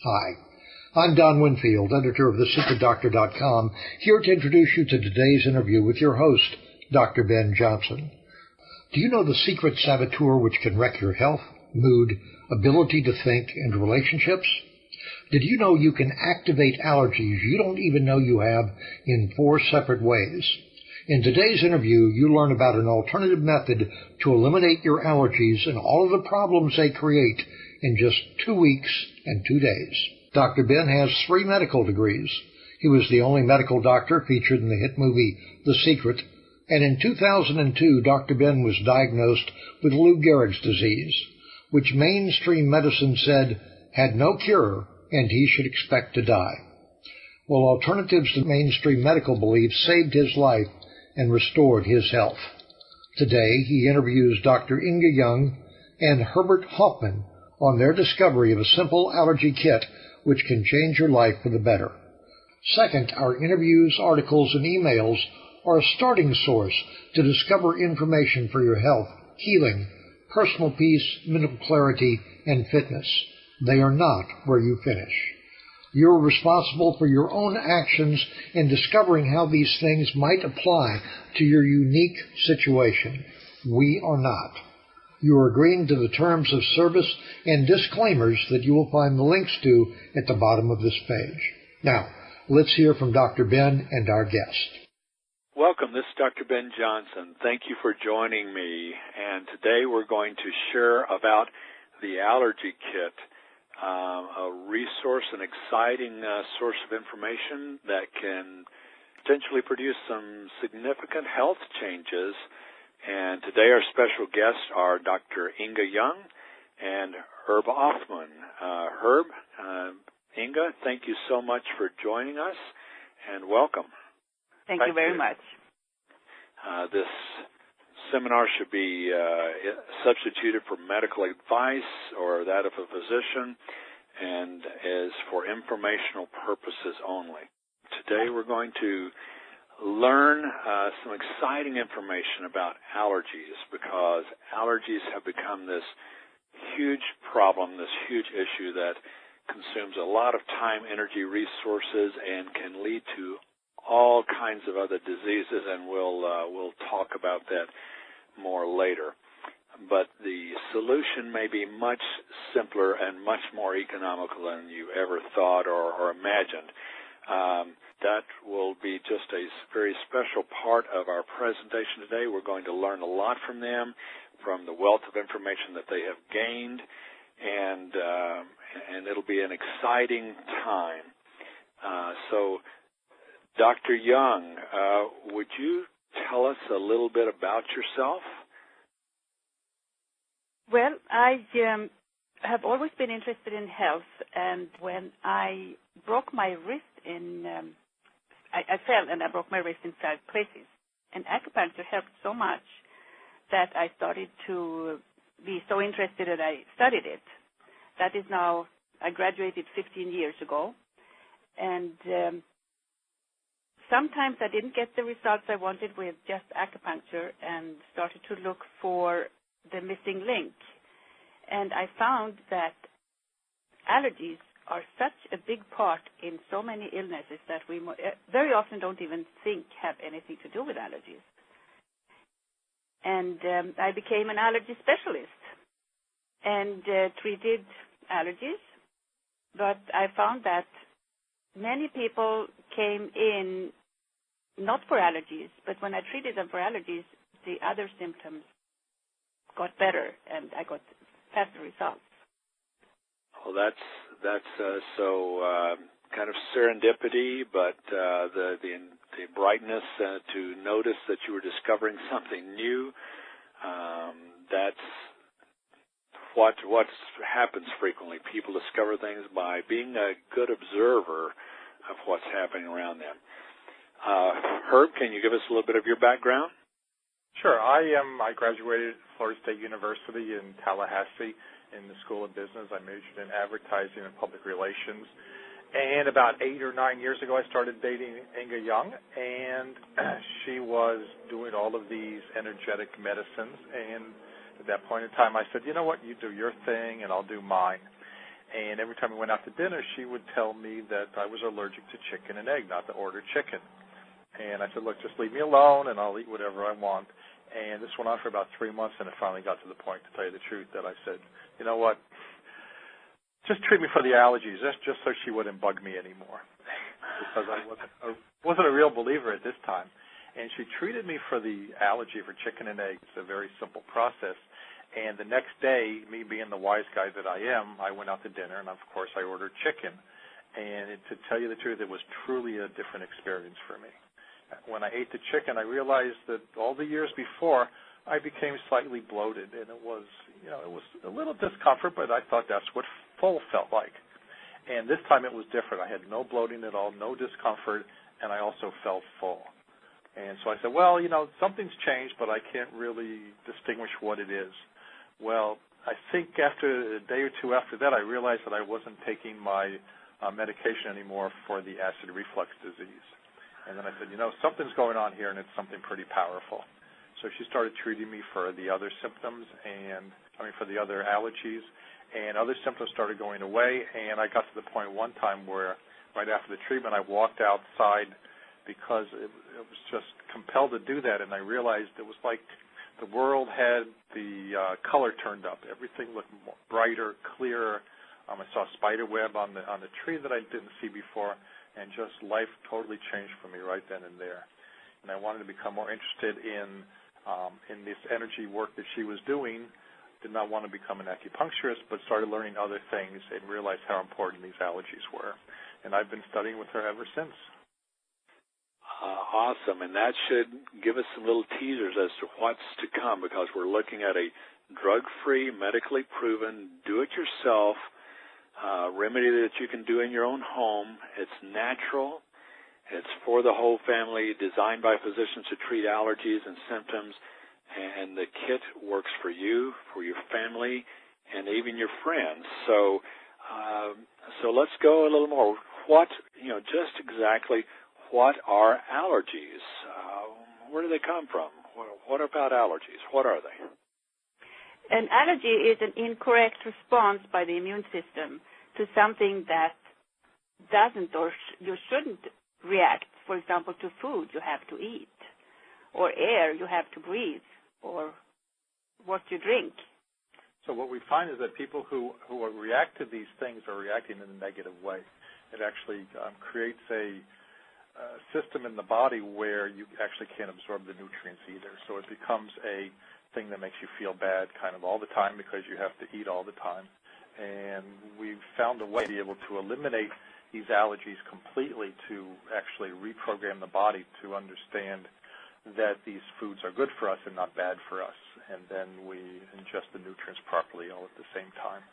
Hi, I'm Don Winfield, editor of TheSecretDoctor.com, here to introduce you to today's interview with your host, Dr. Ben Johnson. Do you know the secret saboteur which can wreck your health, mood, ability to think, and relationships? Did you know you can activate allergies you don't even know you have in 4 separate ways? In today's interview, you learn about an alternative method to eliminate your allergies and all of the problems they create in just 2 weeks and 2 days. Dr. Ben has 3 medical degrees. He was the only medical doctor featured in the hit movie The Secret, and in 2002, Dr. Ben was diagnosed with Lou Gehrig's disease, which mainstream medicine said had no cure and he should expect to die. Well, alternatives to mainstream medical beliefs saved his life and restored his health. Today, he interviews Dr. Ynge Ljung and Herbert Hoffman on their discovery of a simple allergy kit which can change your life for the better. Second, our interviews, articles, and emails are a starting source to discover information for your health, healing, personal peace, mental clarity, and fitness. They are not where you finish. You're responsible for your own actions in discovering how these things might apply to your unique situation. We are not. You are agreeing to the terms of service and disclaimers that you will find the links to at the bottom of this page. Now, let's hear from Dr. Ben and our guest. Welcome. This is Dr. Ben Johnson. Thank you for joining me. And today we're going to share about the Allergy Kit, a resource, an exciting source of information that can potentially produce some significant health changes. And today our special guests are Dr. Ynge Ljung and Herb Hoffman. Herb, Ynge, thank you so much for joining us, and welcome. Thank you very much. This seminar should be substituted for medical advice or that of a physician and is for informational purposes only. Today we're going to learn some exciting information about allergies, because allergies have become this huge problem, this huge issue that consumes a lot of time, energy, resources, and can lead to all kinds of other diseases, and we'll talk about that more later. But the solution may be much simpler and much more economical than you ever thought or imagined. That will be just a very special part of our presentation today. We're going to learn a lot from them, from the wealth of information that they have gained, and it'll be an exciting time. So, Dr. Ljung, would you tell us a little bit about yourself? Well, I have always been interested in health, and when I broke my wrist I fell and I broke my wrist in 5 places, and acupuncture helped so much that I started to be so interested that I studied it. That is now, I graduated 15 years ago, and sometimes I didn't get the results I wanted with just acupuncture and started to look for the missing link. And I found that allergies are such a big part in so many illnesses that we very often don't even think have anything to do with allergies. And I became an allergy specialist and treated allergies, but I found that many people came in not for allergies, but when I treated them for allergies, the other symptoms got better and I got faster results. Well, that's kind of serendipity, but the brightness to notice that you were discovering something new. That's what happens frequently. People discover things by being a good observer of what's happening around them. Herb, can you give us a little bit of your background? Sure. I graduated at Florida State University in Tallahassee in the School of Business. I majored in advertising and public relations. And about 8 or 9 years ago, I started dating Ynge Ljung, and she was doing all of these energetic medicines. And at that point in time, I said, you know what, you do your thing, and I'll do mine. And every time we went out to dinner, she would tell me that I was allergic to chicken and egg, not to order chicken. And I said, look, just leave me alone, and I'll eat whatever I want. And this went on for about 3 months, and it finally got to the point, to tell you the truth, that I said, you know what, just treat me for the allergies, just so she wouldn't bug me anymore. Because I wasn't a real believer at this time. And she treated me for the allergy for chicken and eggs. It's a very simple process. And the next day, me being the wise guy that I am, I went out to dinner, and of course I ordered chicken. And to tell you the truth, it was truly a different experience for me. When I ate the chicken, I realized that all the years before, I became slightly bloated, and it was a little discomfort, but I thought that's what full felt like. And this time it was different. I had no bloating at all, no discomfort, and I also felt full. And so I said, well, something's changed, but I can't really distinguish what it is. Well, I think after a day or two after that, I realized that I wasn't taking my medication anymore for the acid reflux disease. And then I said, something's going on here, and it's something pretty powerful. So she started treating me for the other symptoms, for the other allergies, and other symptoms started going away. And I got to the point one time where right after the treatment, I walked outside because it was just compelled to do that, and I realized it was like the world had the color turned up. Everything looked more brighter, clearer. I saw a spider web on the tree that I didn't see before, and just life totally changed for me right then and there. And I wanted to become more interested in this energy work that she was doing. Did not want to become an acupuncturist, but started learning other things and realized how important these allergies were. And I've been studying with her ever since. Awesome, and that should give us some little teasers as to what's to come, because we're looking at a drug-free, medically proven, do-it-yourself remedy that you can do in your own home. It's natural. It's for the whole family, designed by physicians to treat allergies and symptoms, and the kit works for you, for your family, and even your friends. So let's go a little more. Just exactly what are allergies? Where do they come from? What about allergies? What are they? An allergy is an incorrect response by the immune system to something that doesn't or you shouldn't react. For example, to food you have to eat, or air you have to breathe, or what you drink. So what we find is that people who react to these things are reacting in a negative way. It actually creates a system in the body where you actually can't absorb the nutrients either. So it becomes a thing that makes you feel bad kind of all the time because you have to eat all the time. And we've found a way to be able to eliminate these allergies completely, to actually reprogram the body to understand that these foods are good for us and not bad for us. And then we ingest the nutrients properly all at the same time.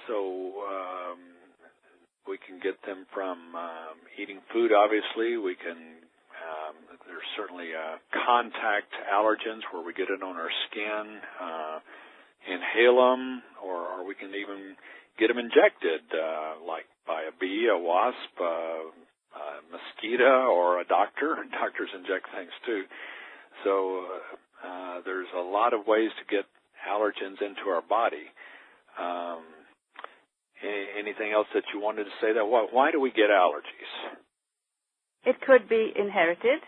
So we can get them from eating food, obviously. We can, there's certainly contact allergens where we get it on our skin, inhale them, or we can even get them injected, like by a bee, a wasp, a mosquito, or a doctor. Doctors inject things too. So there's a lot of ways to get allergens into our body. Anything else that you wanted to say there? Why do we get allergies? It could be inherited,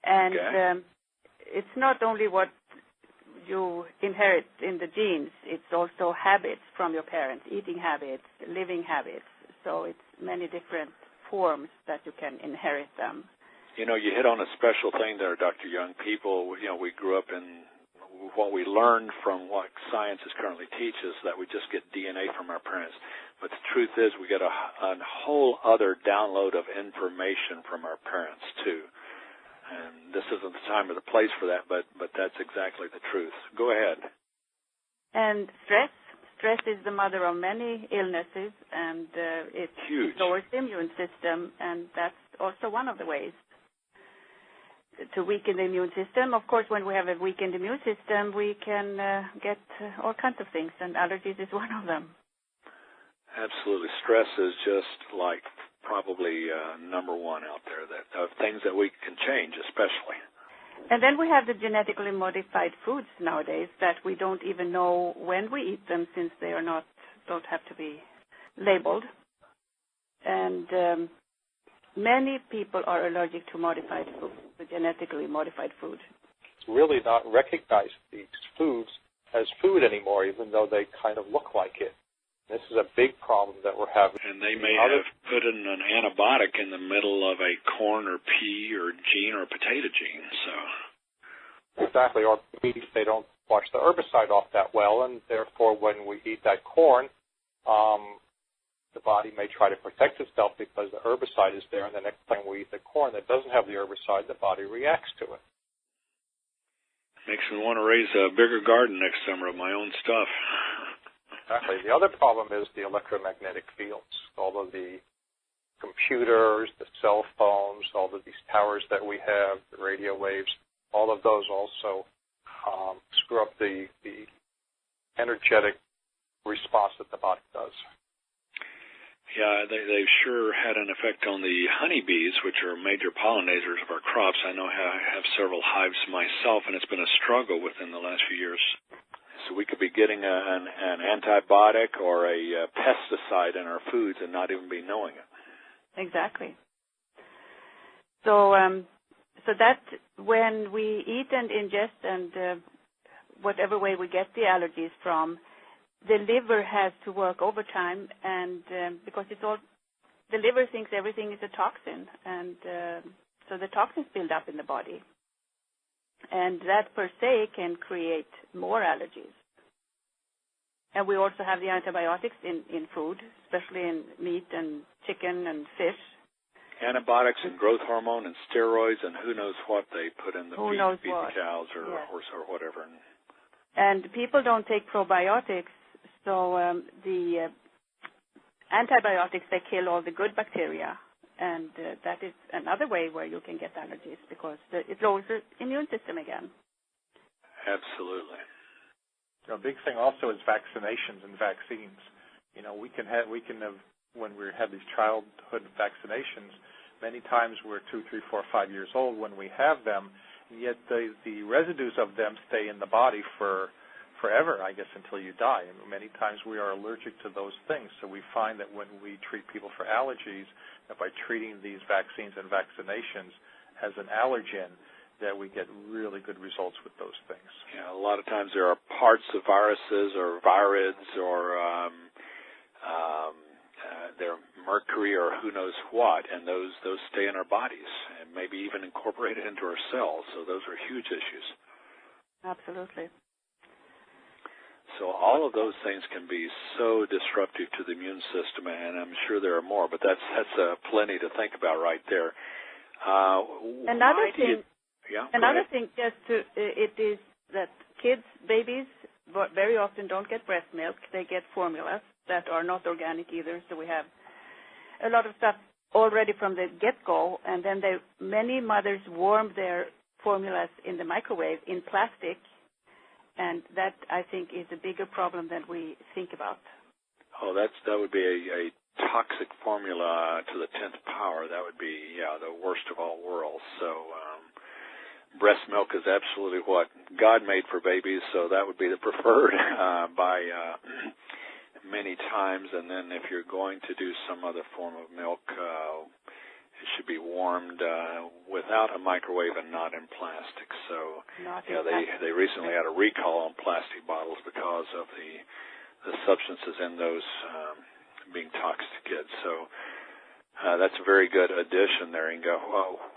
and okay. It's not only what you inherit in the genes, it's also habits from your parents, eating habits, living habits. So it's many different forms that you can inherit them. You hit on a special thing there, Dr. Ljung. People, we grew up in what we learned from what science is currently teaches, that we just get DNA from our parents. But the truth is we get a whole other download of information from our parents, too. And this isn't the time or the place for that, but that's exactly the truth. Go ahead. And stress is the mother of many illnesses, and it lowers the immune system, and that's also one of the ways to weaken the immune system. Of course, when we have a weakened immune system, we can get all kinds of things, and allergies is one of them. Absolutely. Stress is just like probably number one out there, of things that we can change especially. And then we have the genetically modified foods nowadays that we don't even know when we eat them, since they don't have to be labeled. And many people are allergic to modified food, the genetically modified food. It's really not recognized these foods as food anymore, even though they kind of look like it. This is a big problem that we're having. And they may have put in an antibiotic in the middle of a corn or pea or gene or potato gene. So exactly, or maybe they don't wash the herbicide off that well, and therefore when we eat that corn, the body may try to protect itself because the herbicide is there, and the next time we eat the corn that doesn't have the herbicide, the body reacts to it. Makes me want to raise a bigger garden next summer of my own stuff. Exactly. The other problem is the electromagnetic fields. All of the computers, the cell phones, all of these towers that we have, the radio waves, all of those also screw up the energetic response that the body does. Yeah, they've sure had an effect on the honeybees, which are major pollinators of our crops. I know I have several hives myself, and it's been a struggle within the last few years. So we could be getting an antibiotic or a pesticide in our foods and not even be knowing it. Exactly. So that when we eat and ingest and whatever way we get the allergies from, the liver has to work overtime, and because the liver thinks everything is a toxin, and so the toxins build up in the body, and that per se can create more allergies. And we also have the antibiotics in food, especially in meat and chicken and fish. Antibiotics and growth hormone and steroids and who knows what they put in the feed the cows or horse or whatever. And people don't take probiotics. So the antibiotics, they kill all the good bacteria, and that is another way where you can get allergies because it lowers the immune system again. Absolutely. A big thing also is vaccinations and vaccines. You know, we can have when we have these childhood vaccinations, many times we're 2, 3, 4, 5 years old when we have them, and yet the residues of them stay in the body forever, I guess, until you die. And many times we are allergic to those things. So we find that when we treat people for allergies, that by treating these vaccines and vaccinations as an allergen, that we get really good results with those things. Yeah, a lot of times there are parts of viruses or virids or they're mercury or who knows what, and those stay in our bodies and maybe even incorporated into our cells. So those are huge issues. Absolutely. So all of those things can be so disruptive to the immune system, and I'm sure there are more, but that's plenty to think about right there. Another thing, it is that kids, babies, very often don't get breast milk. They get formulas that are not organic either, so we have a lot of stuff already from the get-go, and then many mothers warm their formulas in the microwave in plastic, and that, I think, is a bigger problem than we think about. Oh, that would be a toxic formula to the 10th power. That would be, the worst of all worlds. So breast milk is absolutely what God made for babies, so that would be the preferred by many times. And then if you're going to do some other form of milk, it should be warmed without a microwave and not in plastic. So, they recently had a recall on plastic bottles because of the substances in those being toxic to kids. So that's a very good addition there, Ynge.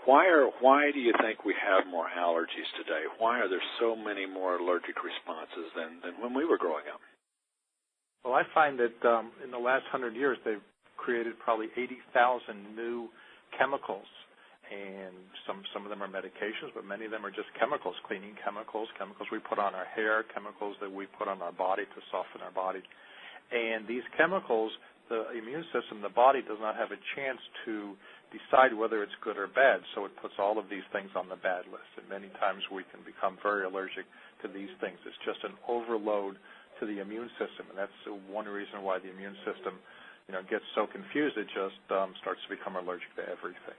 Why do you think we have more allergies today? Why are there so many more allergic responses than when we were growing up? Well, I find that in the last 100 years, they've created probably 80,000 new chemicals, and some of them are medications, but many of them are just chemicals, cleaning chemicals we put on our hair, chemicals that we put on our body to soften our body. And these chemicals, the immune system, the body does not have a chance to decide whether it's good or bad, so it puts all of these things on the bad list. And many times we can become very allergic to these things. It's just an overload to the immune system, and that's one reason why the immune system gets so confused, it just starts to become allergic to everything.